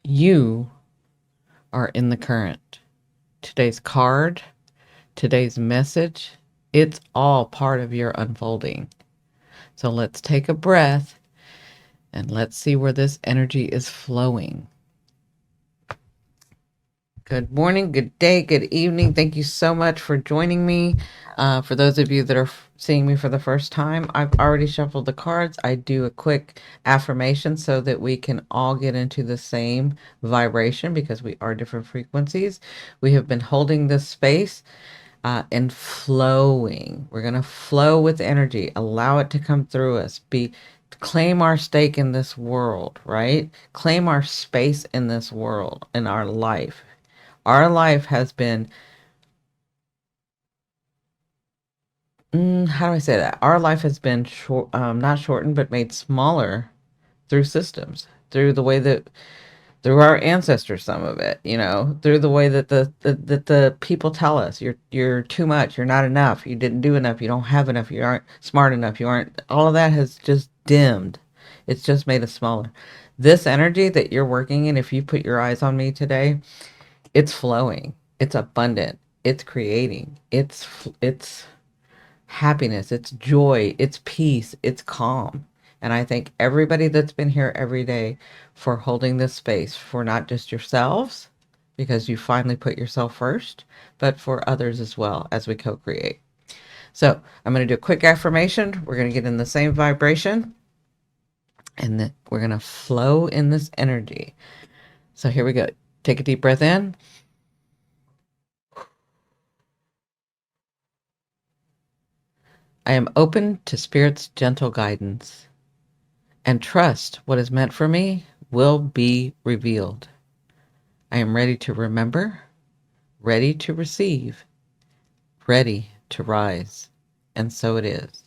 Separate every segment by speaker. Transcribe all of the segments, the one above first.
Speaker 1: You are in the current. Today's card, today's message, it's all part of your unfolding. So let's take a breath and let's see where this energy is flowing. Good morning, good day, good evening. Thank you so much for joining me. For those of you that are seeing me for the first time, I've already shuffled the cards. I do a quick affirmation so that we can all get into the same vibration because we are different frequencies. We have been holding this space and flowing. We're going to flow with energy, allow it to come through us, claim our stake in this world, right? Claim our space in this world, in our life. Our life has been, how do I say that? Our life has been not shortened, but made smaller through systems, through the way that, through our ancestors, some of it, through the way that the people tell us you're too much, you're not enough, you didn't do enough, you don't have enough, you aren't smart enough, you aren't, all of that has just dimmed. It's just made us smaller. This energy that you're working in, if you put your eyes on me today, it's flowing, it's abundant, it's creating, it's happiness, it's joy, it's peace, it's calm. And I thank everybody that's been here every day for holding this space for not just yourselves, because you finally put yourself first, but for others as well as we co-create. So I'm going to do a quick affirmation. We're going to get in the same vibration and then we're going to flow in this energy. So here we go. Take a deep breath in. I am open to Spirit's gentle guidance and trust what is meant for me will be revealed. I am ready to remember, ready to receive, ready to rise. And so it is.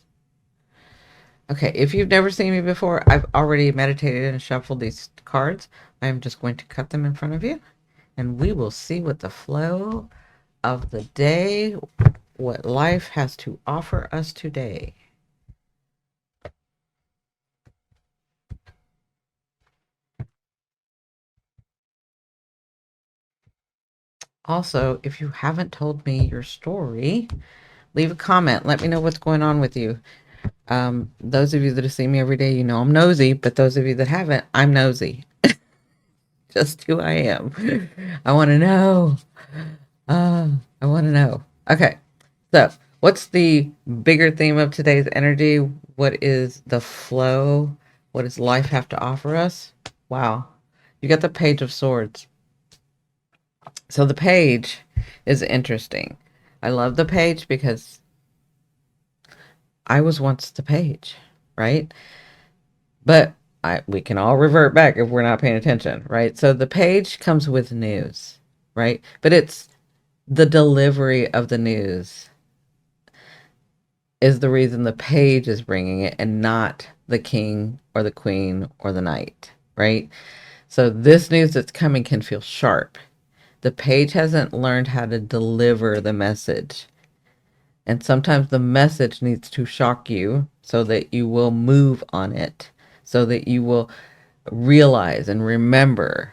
Speaker 1: Okay, if you've never seen me before, I've already meditated and shuffled these cards. I'm just going to cut them in front of you, and we will see what the flow of the day, what life has to offer us today. Also, if you haven't told me your story, leave a comment. Let me know what's going on with you. Those of you that have seen me every day, you know I'm nosy, but those of you that haven't, I'm nosy. Just who I am. I want to know. I want to know. Okay. So, what's the bigger theme of today's energy? What is the flow? What does life have to offer us? Wow. You got the Page of Swords. So the page is interesting. I love the page because I was once the page, right? But we can all revert back if we're not paying attention, right? So the page comes with news, right? But it's the delivery of the news is the reason the page is bringing it and not the king or the queen or the knight, right? So this news that's coming can feel sharp. The page hasn't learned how to deliver the message. And sometimes the message needs to shock you so that you will move on it, so that you will realize and remember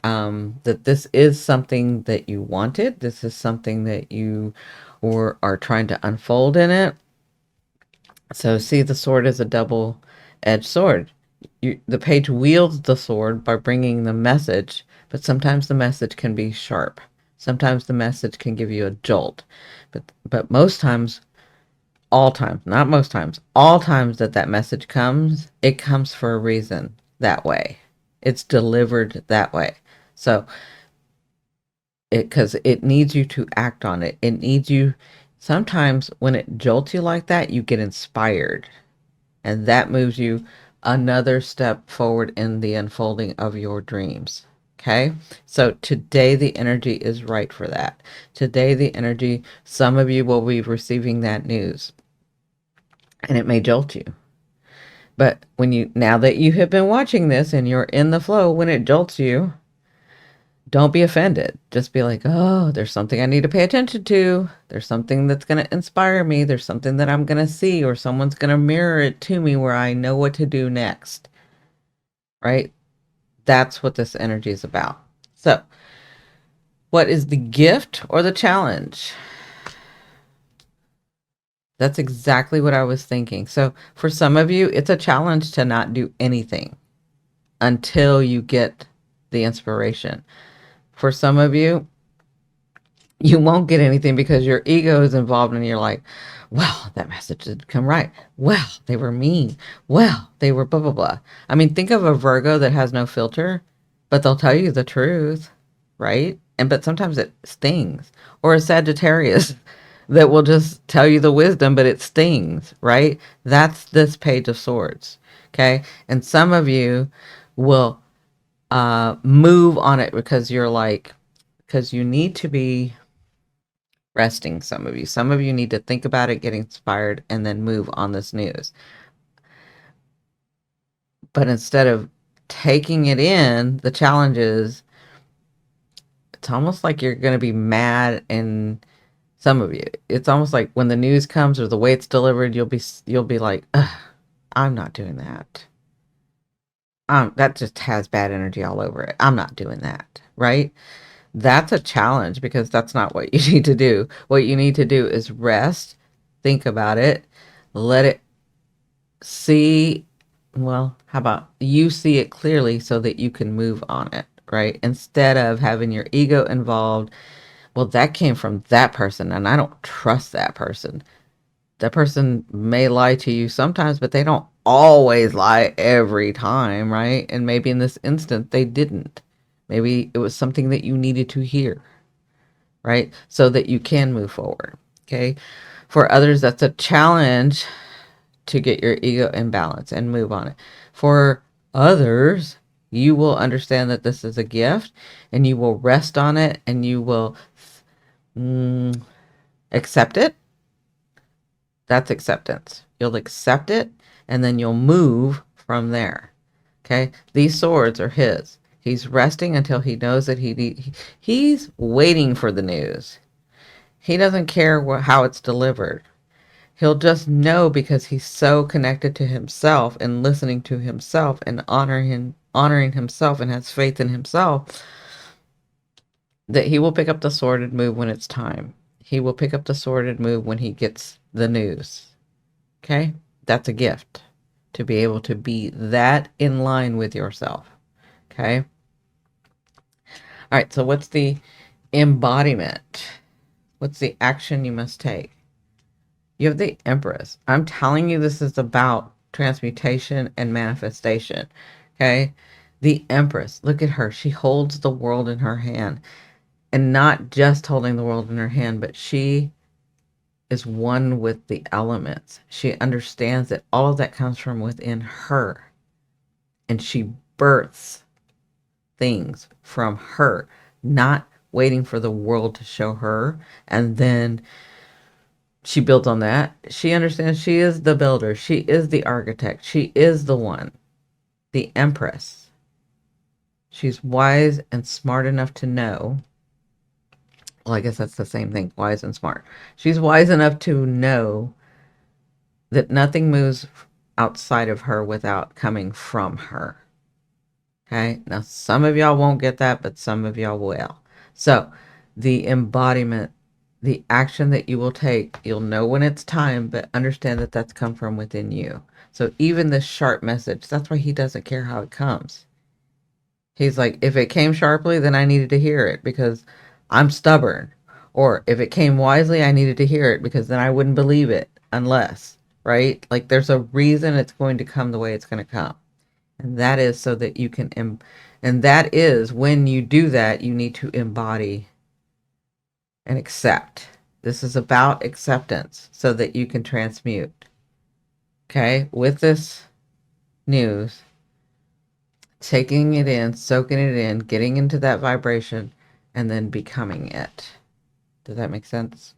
Speaker 1: that this is something that you wanted. This is something that you are trying to unfold in it. So see the sword as a double-edged sword. The page wields the sword by bringing the message, but sometimes the message can be sharp. Sometimes the message can give you a jolt. But most times, all times, not most times, all times that message comes, it comes for a reason that way. It's delivered that way. So because it needs you to act on it. It needs you, sometimes when it jolts you like that, you get inspired. And that moves you another step forward in the unfolding of your dreams. Okay. So today the energy is right for that. Today the energy, some of you will be receiving that news and it may jolt you. But now that you have been watching this and you're in the flow, when it jolts you, don't be offended. Just be like, oh, there's something I need to pay attention to. There's something that's going to inspire me. There's something that I'm going to see, or someone's going to mirror it to me where I know what to do next. Right? That's what this energy is about. So, what is the gift or the challenge? That's exactly what I was thinking. So, for some of you, it's a challenge to not do anything until you get the inspiration. For some of you, you won't get anything because your ego is involved and you're like, well, that message didn't come right. Well, they were mean. Well, they were blah, blah, blah. I mean, think of a Virgo that has no filter, but they'll tell you the truth, right? But sometimes it stings. Or a Sagittarius that will just tell you the wisdom, but it stings, right? That's this Page of Swords. Okay. And some of you will move on it because you're like, because you need to be resting. Some of you need to think about it, get inspired, and then move on this news. But instead of taking it in, the challenge is it's almost like you're going to be mad. And some of you, it's almost like when the news comes or the way it's delivered, you'll be like, I'm not doing that. That just has bad energy all over it. I'm not doing that, right? That's a challenge because that's not what you need to do. What you need to do is rest, think about it, let it see. Well, how about you see it clearly so that you can move on it, right? Instead of having your ego involved. Well, that came from that person and I don't trust that person. That person may lie to you sometimes, but they don't always lie every time, right? And maybe in this instant, they didn't. Maybe it was something that you needed to hear, right? So that you can move forward, okay? For others, that's a challenge to get your ego in balance and move on it. For others, you will understand that this is a gift and you will rest on it and you will accept it. That's acceptance. You'll accept it and then you'll move from there. Okay? These swords are his. He's resting until he knows that he's waiting for the news. He doesn't care how it's delivered. He'll just know because he's so connected to himself and listening to himself and honoring himself and has faith in himself that he will pick up the sword and move when it's time. He will pick up the sword and move when he gets the news. Okay? That's a gift to be able to be that in line with yourself. Okay? All right, so what's the embodiment? What's the action you must take? You have the Empress. I'm telling you, this is about transmutation and manifestation. Okay? The Empress, look at her. She holds the world in her hand. And not just holding the world in her hand, but she is one with the elements. She understands that all of that comes from within her. And she births things from her, not waiting for the world to show her. And then she builds on that. She understands she is the builder. She is the architect. She is the one, the Empress. She's wise and smart enough to know. Well, I guess that's the same thing, wise and smart. She's wise enough to know that nothing moves outside of her without coming from her. Okay? Now, some of y'all won't get that, but some of y'all will. So, the embodiment, the action that you will take, you'll know when it's time, but understand that that's come from within you. So, even this sharp message, that's why he doesn't care how it comes. He's like, if it came sharply, then I needed to hear it because I'm stubborn. Or if it came wisely, I needed to hear it because then I wouldn't believe it unless, right? Like there's a reason it's going to come the way it's going to come. And that is so that you can, and that is when you do that, you need to embody and accept. This is about acceptance so that you can transmute. Okay? With this news, taking it in, soaking it in, getting into that vibration, and then becoming it. Does that make sense?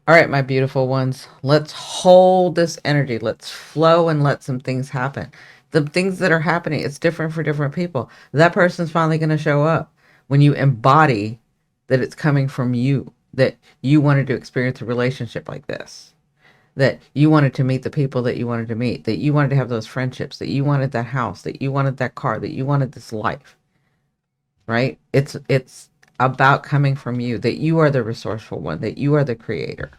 Speaker 1: All right, my beautiful ones, let's hold this energy. Let's flow and let some things happen. The things that are happening, it's different for different people. That person's finally going to show up when you embody that it's coming from you, that you wanted to experience a relationship like this. that you wanted to meet the people that you wanted to meet, that you wanted to have those friendships, that you wanted that house, that you wanted that car, that you wanted this life, right? It's about coming from you, that you are the resourceful one, that you are the creator.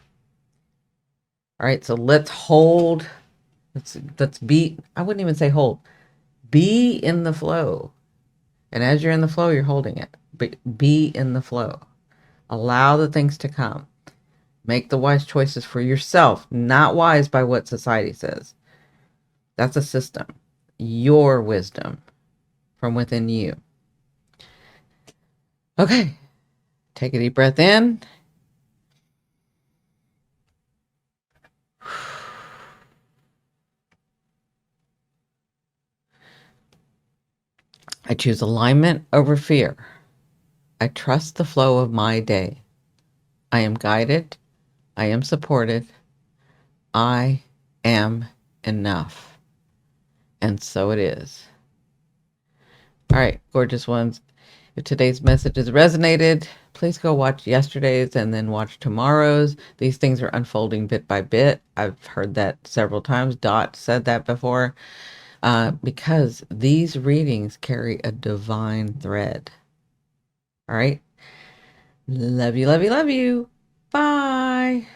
Speaker 1: All right, so let's hold, let's be, I wouldn't even say hold, be in the flow. And as you're in the flow, you're holding it. But be in the flow. Allow the things to come. Make the wise choices for yourself, not wise by what society says. That's a system. Your wisdom from within you. Okay, take a deep breath in. I choose alignment over fear. I trust the flow of my day. I am guided. I am supported. I am enough. And so it is. All right, gorgeous ones. If today's message has resonated, please go watch yesterday's and then watch tomorrow's. These things are unfolding bit by bit. I've heard that several times. Dot said that before. Because these readings carry a divine thread. All right. Love you, love you, love you. Bye.